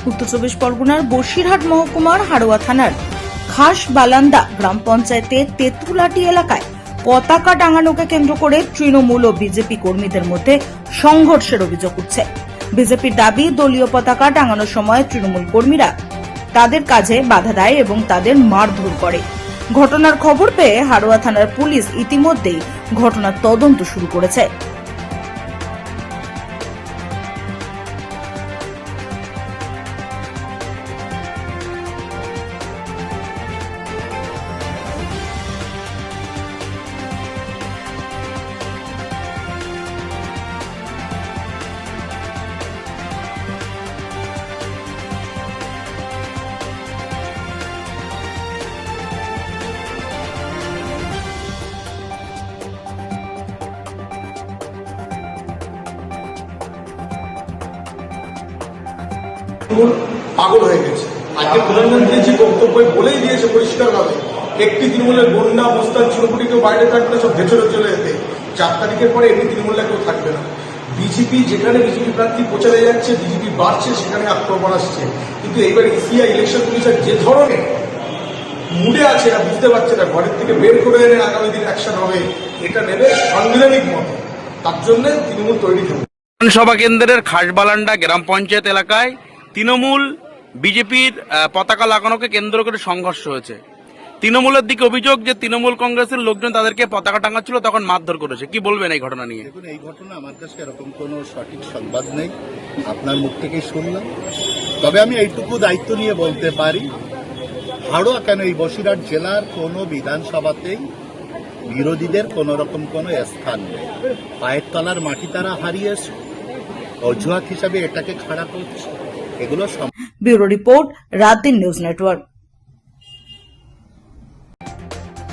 উত্তর চব্বিশ পরগনার বসিরহাট মহকুমার হাড়োয়া থানার খাসবালান্দা গ্রাম পঞ্চায়েতের তেঁতুলাটি এলাকায় পতাকা টাঙানোকে কেন্দ্র করে তৃণমূল ও বিজেপি কর্মীদের মধ্যে সংঘর্ষের অভিযোগ উঠছে। বিজেপির দাবি, দলীয় পতাকা টাঙানোর সময় তৃণমূল কর্মীরা তাদের কাজে বাধা দেয় এবং তাদের মারধর করে। ঘটনার খবর পেয়ে হাড়োয়া থানার পুলিশ ইতিমধ্যেই ঘটনার তদন্ত শুরু করেছে। পাগল হয়ে গেছে। আজকে প্রধানমন্ত্রী বক্তব্য বলেই দিয়েছে পরিষ্কারভাবে, একটি তৃণমূলের বন্যা মোস্তান চুরপুটি কেউ বাইরে থাকলে সব ভেতরে চলে যেতে, 4 তারিখের পরে একটি তৃণমূলে কেউ থাকবে না। বিজেপি যেখানে বিজেপি প্রার্থী প্রচারে যাচ্ছে, বিজেপি বাড়ছে, সেখানে আক্রমণ আসছে। কিন্তু এইবার ইসিআই ইলেকশন কমিশন যে ধরনের মুডে আছে এরা বুঝতে পারছে না, ঘরের থেকে বের করে এনে আগামী দিন অ্যাকশন হবে, এটা নেবে সাংবিধানিক মত। তার জন্য তৃণমূল তৈরি থাকবে। বিধানসভা কেন্দ্রের খাসবালান্ডা গ্রাম পঞ্চায়েত এলাকায় তৃণমূল বিজেপির পতাকা লাগানোকে কেন্দ্র করে সংঘর্ষ হয়েছে। তৃণমূলের দিকে অভিযোগ যে তৃণমূল কংগ্রেসের লোকজন তাদেরকে পতাকা টাঙাচ্ছিল, তখন মারধর করেছে। কি বলবেন এই ঘটনা নিয়ে? দেখুন, এই ঘটনা আমার কাছে এরকম কোনো সঠিক সংবাদ নেই, আপনার মুখ থেকেই শুনলাম। তবে আমি এইটুকু দায়িত্ব নিয়ে বলতে পারি, হাড়োয়া কেন এই বসিরহাট জেলার কোনো বিধানসভাতেই বিরোধীদের কোন রকম কোনো স্থান নেই। পায়ের তলার মাটি তারা হারিয়েছে, অজুহাত হিসাবে এটাকে খাড়া করছে। এগুলো ব্যুরো রিপোর্ট, রাত দিন নিউজ নেটওয়ার্ক।